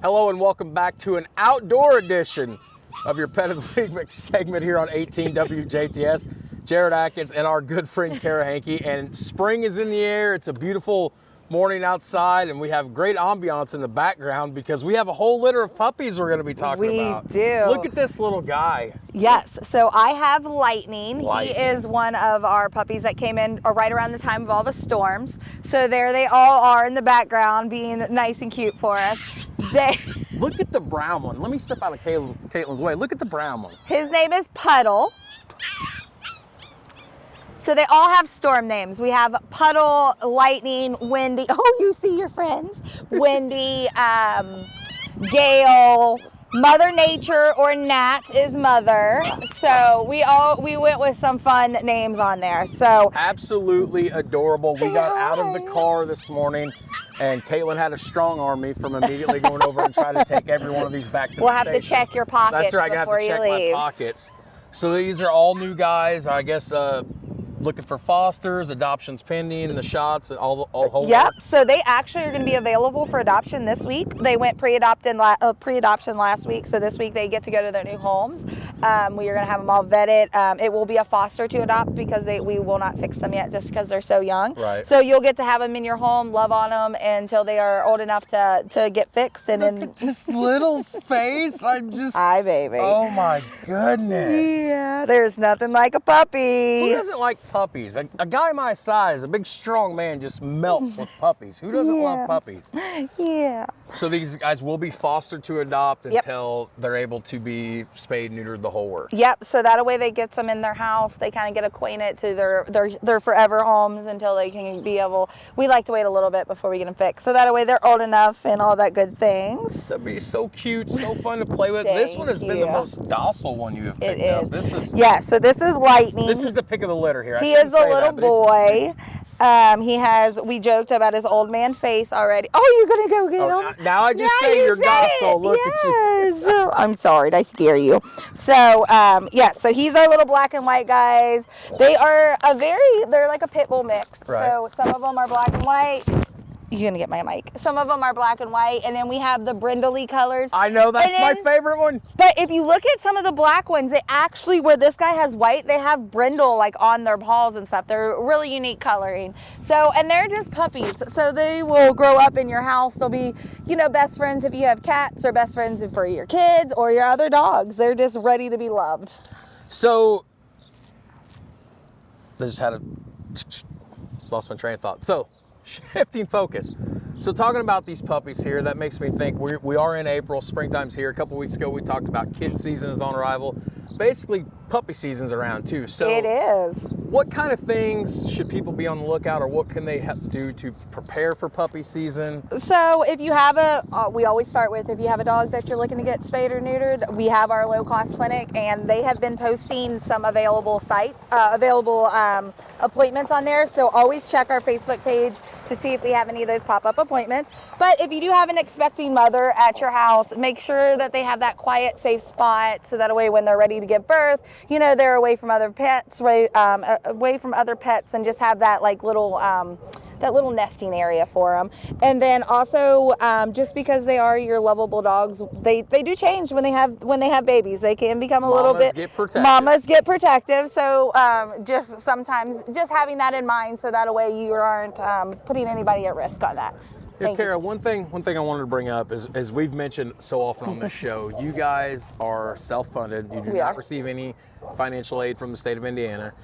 Hello and welcome back to an outdoor edition of your Pet of the Week segment here on 18 WJTS. Jared Atkins and our good friend Kara Henke, and spring is in the air. It's a beautiful morning outside, and we have great ambiance in the background because we have a whole litter of puppies we're going to be talking about. We do. Look at this little guy. Yes, so I have Lightning. He is one of our puppies that came in right around the time of all the storms. So there they all are in the background being nice and cute for us. Look at the brown one. Let me step out of Caitlin's way. Look at the brown one. His name is Puddle. So they all have storm names. We have Puddle, Lightning, Windy. Oh, you see your friends. Windy, Gale, Mother Nature, or Nat is Mother. So we went with some fun names on there. So absolutely adorable. We got out of the car this morning, and Caitlin had a strong arm me from immediately going over and trying to take every one of these back to the station. We'll have to check your pockets. That's right. I have to check my pockets. So these are all new guys. I guess looking for fosters, adoptions pending, the shots, and all whole Yep. works. So they actually are going to be available for adoption this week. They went pre-adoption last week, so this week they get to go to their new homes. We are going to have them all vetted. It will be a foster to adopt because we will not fix them yet just because they're so young. Right. So you'll get to have them in your home, love on them until they are old enough to get fixed. And Look at this little face. I'm just. Hi, baby. Oh my goodness. Yeah, there's nothing like a puppy. Who doesn't like puppies? A guy my size, a big strong man, just melts with puppies. Who doesn't love puppies? Yeah. So these guys will be fostered to adopt until they're able to be spayed, neutered, the whole works. Yep. So that way they get them in their house. They kind of get acquainted to their forever homes until they can be able. We like to wait a little bit before we get them fixed. So that way they're old enough and all that good things. That'd be so cute, so fun to play with. This one has been the most docile one you have picked up. This is. Yeah. So this is Lightning. This is the pick of the litter here. He is a little boy. We joked about his old man face already. Oh, you're gonna go get him? Now I just say you're docile. Look at you. I'm sorry, did I scare you? So, so he's our little black and white guys. They are they're like a pit bull mix. Right. So some of them are black and white. You're gonna get my mic. Some of them are black and white, and then we have the brindley colors. I know, that's my favorite one. But if you look at some of the black ones, they actually, where this guy has white, they have brindle like on their paws and stuff. They're really unique coloring. So, and they're just puppies. So they will grow up in your house. They'll be, best friends if you have cats, or best friends for your kids or your other dogs. They're just ready to be loved. So, I just lost my train of thought. So, shifting focus. So talking about these puppies here, that makes me think we are in April, springtime's here. A couple weeks ago we talked about kitten season is on arrival. Basically puppy season's around too. So it is. What kind of things should people be on the lookout, or what can they do to prepare for puppy season? So if you have we always start with, if you have a dog that you're looking to get spayed or neutered, we have our low-cost clinic, and they have been posting some available appointments on there. So always check our Facebook page to see if we have any of those pop-up appointments. But if you do have an expecting mother at your house, make sure that they have that quiet, safe spot, so that way when they're ready to give birth, they're away from other pets, away from other pets, and just have that little nesting area for them. And then also, just because they are your lovable dogs, they do change when they have babies. They can become a little bit. Mamas get protective. So just sometimes just having that in mind, so that way you aren't putting anybody at risk on that. Yeah, Kara, one thing I wanted to bring up is, as we've mentioned so often on this show, you guys are self-funded. You do not receive any financial aid from the state of Indiana,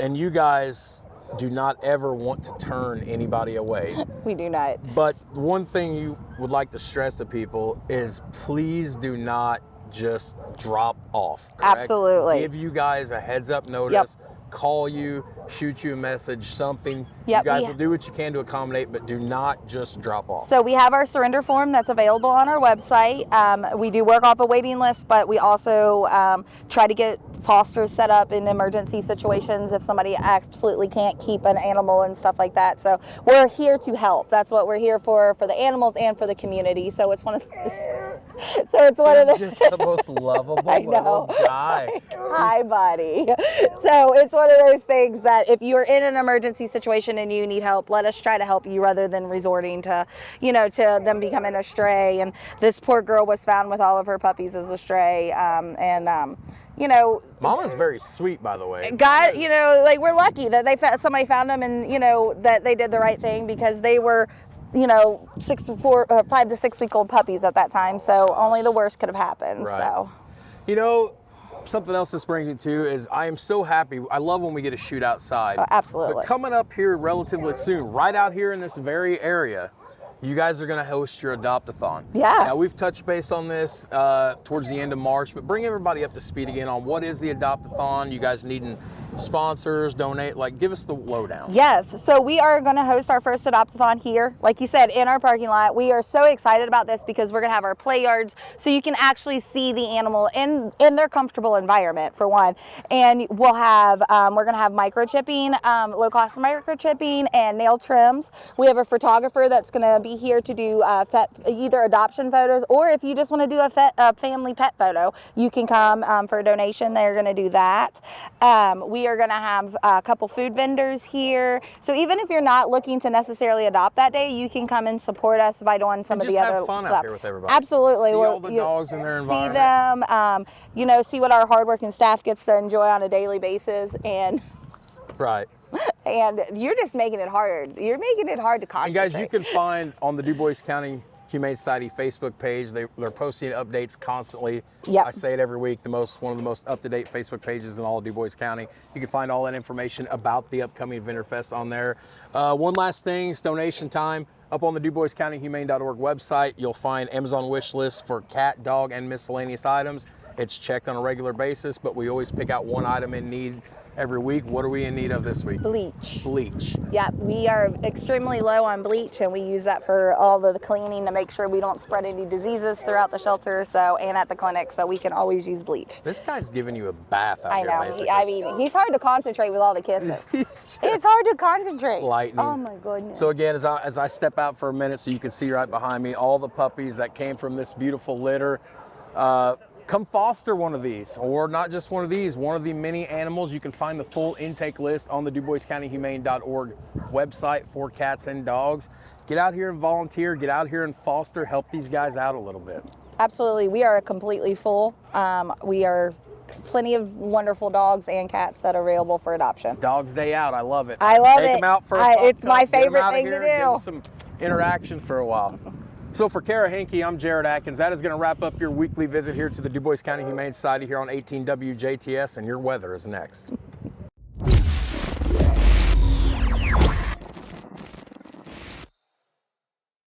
and you guys do not ever want to turn anybody away. We do not. But one thing you would like to stress to people is, please do not just drop off. Correct? Absolutely. Give you guys a heads up notice. Call you, shoot you a message, something. You guys will do what you can to accommodate, but do not just drop off. So we have our surrender form that's available on our website. We do work off a waiting list, but we also try to get fosters set up in emergency situations if somebody absolutely can't keep an animal and stuff like that. So we're here to help. That's what we're here for the animals and for the community. So it's one of those. So it's one of the. He's just the most lovable little guy. Hi, buddy. So it's one of those things that if you're in an emergency situation adoption and you need help, let us try to help you rather than resorting to, you know, to them becoming a stray. And this poor girl was found with all of her puppies as a stray. You know, Mama's very sweet, by the way. God, you know, like we're lucky that somebody found them, and you know that they did the right thing because they were, you know, 5 to 6 week old puppies at that time. So only the worst could have happened. Right. So, you know, something else this brings me to is I am so happy. I love when we get to shoot outside. Oh, absolutely. But coming up here relatively soon, right out here in this very area, you guys are going to host your adopt-a-thon. Yeah. Now, we've touched base on this towards the end of March, but bring everybody up to speed again on what is the adopt-a-thon. You guys needing sponsors, donate, like give us the lowdown. yes, so we are going to host our first adopt-a-thon here, like you said, in our parking lot. We are so excited about this because we're going to have our play yards so you can actually see the animal in their comfortable environment, for one. And we'll have, we're going to have microchipping, low-cost microchipping and nail trims. We have a photographer that's going to be here to do either adoption photos, or if you just want to do a family pet photo, you can come for a donation. They're going to do that. We are going to have a couple food vendors here. So even if you're not looking to necessarily adopt that day, you can come and support us by doing some of the other have fun stuff. out here with everybody. Absolutely. See all the dogs in their environment. See them, you know, see what our hardworking staff gets to enjoy on a daily basis. And Right. and you're just making it hard. You're making it hard to concentrate. And guys, you can find on the Dubois County Humane Society Facebook page, they're posting updates constantly. Yep. I say it every week, one of the most up-to-date Facebook pages in all of Dubois County. You can find all that information about the upcoming Winterfest on there. One last thing, it's donation time. Up on the DuboisCountyHumane.org website, you'll find Amazon wish lists for cat, dog, and miscellaneous items. It's checked on a regular basis, but we always pick out one item in need every week. What are we in need of this week? Bleach. Bleach. Yep, we are extremely low on bleach, and we use that for all the cleaning to make sure we don't spread any diseases throughout the shelter, and at the clinic, so we can always use bleach. This guy's giving you a bath out I here, know. basically. I mean, he's hard to concentrate with all the kisses. It's It's hard to concentrate. lightning. Oh my goodness. So again, as I step out for a minute so you can see right behind me, all the puppies that came from this beautiful litter, come foster one of these, or not just one of these, one of the many animals. You can find the full intake list on the DuboisCountyHumane.org website for cats and dogs. Get out here and volunteer, get out here and foster, help these guys out a little bit. Absolutely, we are completely full. We are plenty of wonderful dogs and cats that are available for adoption. Dog's Day Out, I love it. I love Take it. them out for a pup It's cup, my get 'em favorite out of thing to here, give 'em do. some interaction for a while. So for Kara Henke, I'm Jared Atkins. That is going to wrap up your weekly visit here to the Dubois County Humane Society here on 18 WJTS, and your weather is next.